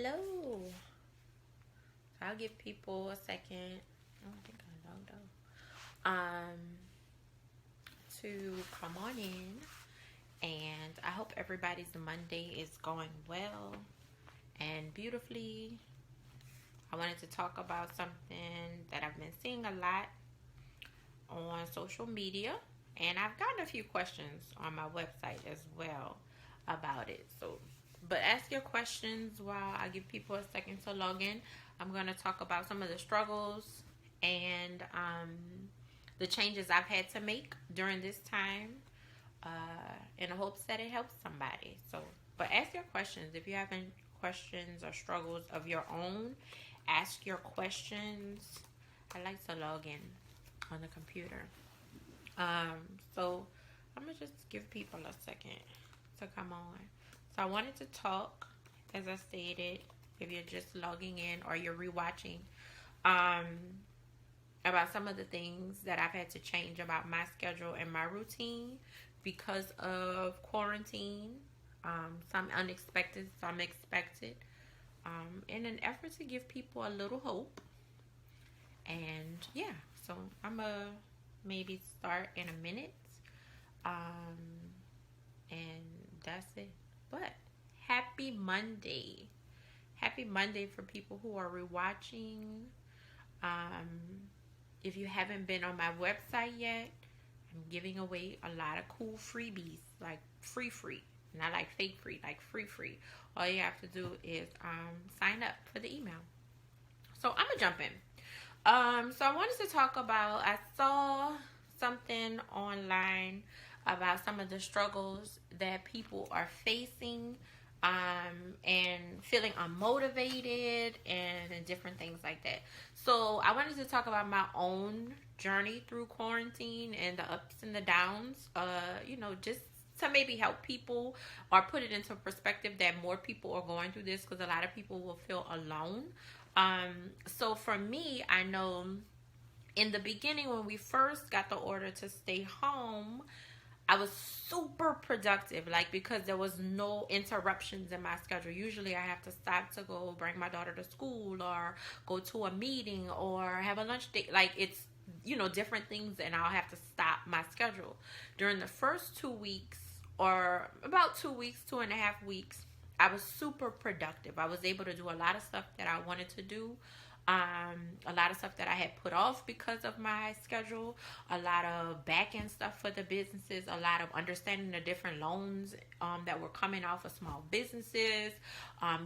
Hello. I'll give people a second. I don't think I logged to come on in. And I hope everybody's Monday is going well and beautifully. I wanted to talk about something that I've been seeing a lot on social media. And I've gotten a few questions on my website as well about it. But ask your questions while I give people a second to log in. I'm going to talk about some of the struggles and the changes I've had to make during this time in the hopes that it helps somebody. But ask your questions. If you have any questions or struggles of your own, ask your questions. I like to log in on the computer. So I'm going to just give people a second to come on. So I wanted to talk, as I stated, if you're just logging in or you're rewatching, about some of the things that I've had to change about my schedule and my routine because of quarantine. Some unexpected, some expected, in an effort to give people a little hope. And yeah, so I'm going to maybe start in a minute. And that's it. But happy Monday. Happy Monday for people who are rewatching. If you haven't been on my website yet, I'm giving away a lot of cool freebies, like free. Not like fake free, like free. All you have to do is sign up for the email. So I'm going to jump in. So I wanted to talk about, I saw something online about some of the struggles that people are facing and feeling unmotivated and different things like that. So I wanted to talk about my own journey through quarantine and the ups and the downs, just to maybe help people or put it into perspective that more people are going through this, because a lot of people will feel alone. So for me, I know in the beginning when we first got the order to stay home, I was super productive, because there was no interruptions in my schedule. Usually I have to stop to go bring my daughter to school or go to a meeting or have a lunch date. It's, different things, and I'll have to stop my schedule. During the first 2 weeks, or about 2 weeks, 2.5 weeks, I was super productive. I was able to do a lot of stuff that I wanted to do. A lot of stuff that I had put off because of my schedule, a lot of back end stuff for the businesses, a lot of understanding the different loans that were coming off of small businesses,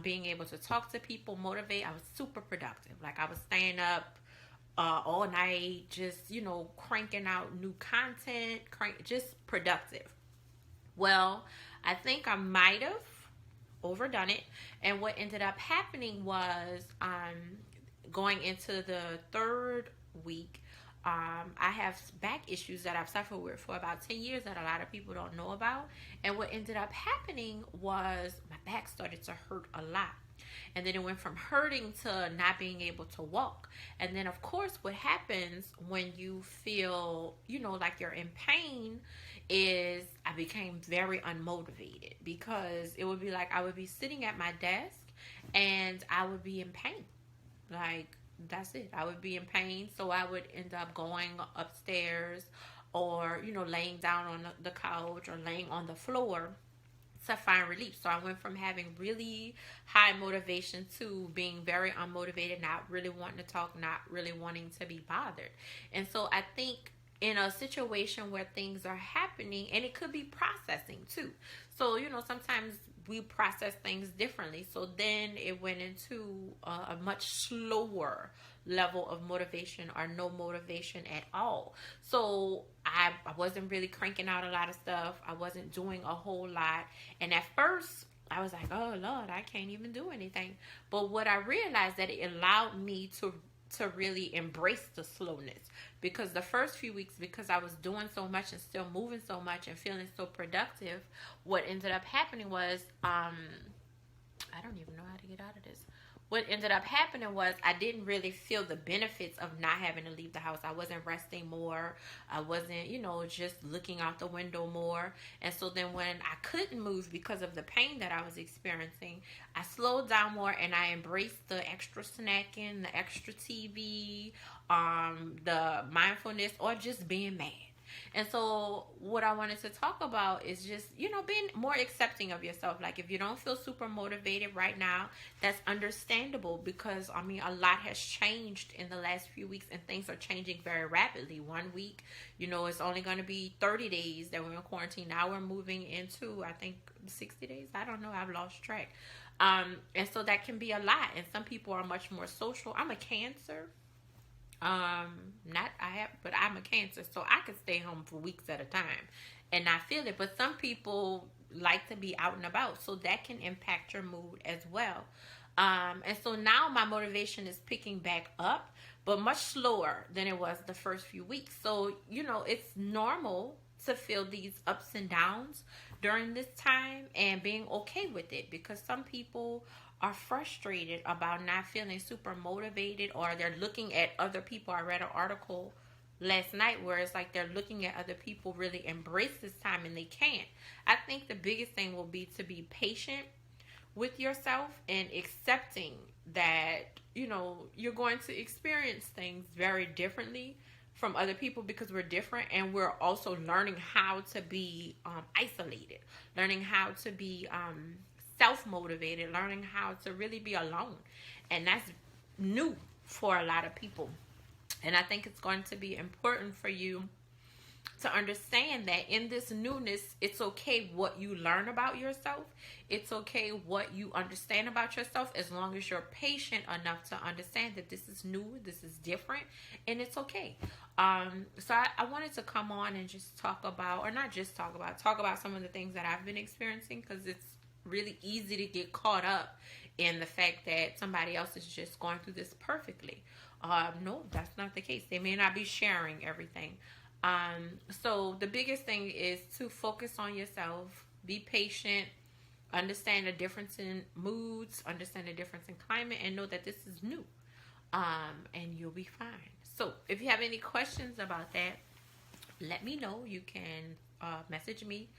being able to talk to people, motivate. I was super productive. I was staying up all night, just, cranking out new content, just productive. Well, I think I might have overdone it. And what ended up happening was going into the third week, I have back issues that I've suffered with for about 10 years that a lot of people don't know about. And what ended up happening was my back started to hurt a lot. And then it went from hurting to not being able to walk. And then, of course, what happens when you feel, like you're in pain is I became very unmotivated, because it would be like I would be sitting at my desk and I would be in pain. That's it. I would be in pain. So I would end up going upstairs or, laying down on the couch or laying on the floor to find relief. So I went from having really high motivation to being very unmotivated, not really wanting to talk, not really wanting to be bothered. And so I think in a situation where things are happening, and it could be processing too. So, sometimes we process things differently. So then it went into a much slower level of motivation or no motivation at all. So I wasn't really cranking out a lot of stuff. I wasn't doing a whole lot. And at first I was like, oh Lord, I can't even do anything. But what I realized, that it allowed me to really embrace the slowness, because the first few weeks, because I was doing so much and still moving so much and feeling so productive, what ended up happening was I don't even know how to get out of this. what ended up happening was I didn't really feel the benefits of not having to leave the house. I wasn't resting more. I wasn't, just looking out the window more. And so then when I couldn't move because of the pain that I was experiencing, I slowed down more and I embraced the extra snacking, the extra TV, the mindfulness, or just being mad. And so, what I wanted to talk about is just, being more accepting of yourself. Like, if you don't feel super motivated right now, that's understandable because, a lot has changed in the last few weeks and things are changing very rapidly. One week, it's only going to be 30 days that we're in quarantine. Now we're moving into, I think, 60 days. I don't know. I've lost track. And so that can be a lot. And some people are much more social. I'm a Cancer. Not I have, but I'm a Cancer, so I could stay home for weeks at a time and not feel it. But some people like to be out and about, so that can impact your mood as well. And so now my motivation is picking back up, but much slower than it was the first few weeks. So, it's normal to feel these ups and downs during this time and being okay with it, because some people are frustrated about not feeling super motivated, or they're looking at other people. I read an article last night where it's like they're looking at other people really embrace this time and they can't. I think the biggest thing will be to be patient with yourself and accepting that, you're going to experience things very differently from other people because we're different, and we're also learning how to be isolated, learning how to be self-motivated, learning how to really be alone. And that's new for a lot of people. And I think it's going to be important for you to understand that in this newness, it's okay what you learn about yourself. It's okay what you understand about yourself, as long as you're patient enough to understand that this is new, this is different, and it's okay. So I wanted to come on and just talk about, or not just talk about some of the things that I've been experiencing, because it's really easy to get caught up in the fact that somebody else is just going through this perfectly. No, that's not the case. They may not be sharing everything. So the biggest thing is to focus on yourself, be patient, understand the difference in moods, understand the difference in climate, and know that this is new. And you'll be fine. So if you have any questions about that, let me know. You can message me,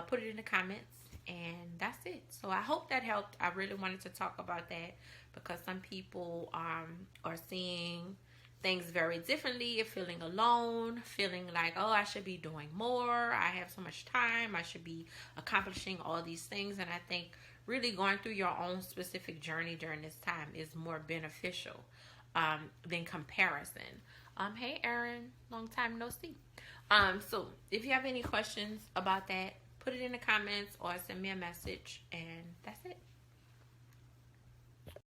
put it in the comments. And that's it. So I hope that helped. I really wanted to talk about that because some people are seeing things very differently, feeling alone, feeling like, oh, I should be doing more. I have so much time. I should be accomplishing all these things. And I think really going through your own specific journey during this time is more beneficial than comparison. Hey, Erin, long time no see. So if you have any questions about that, put it in the comments or send me a message, and that's it.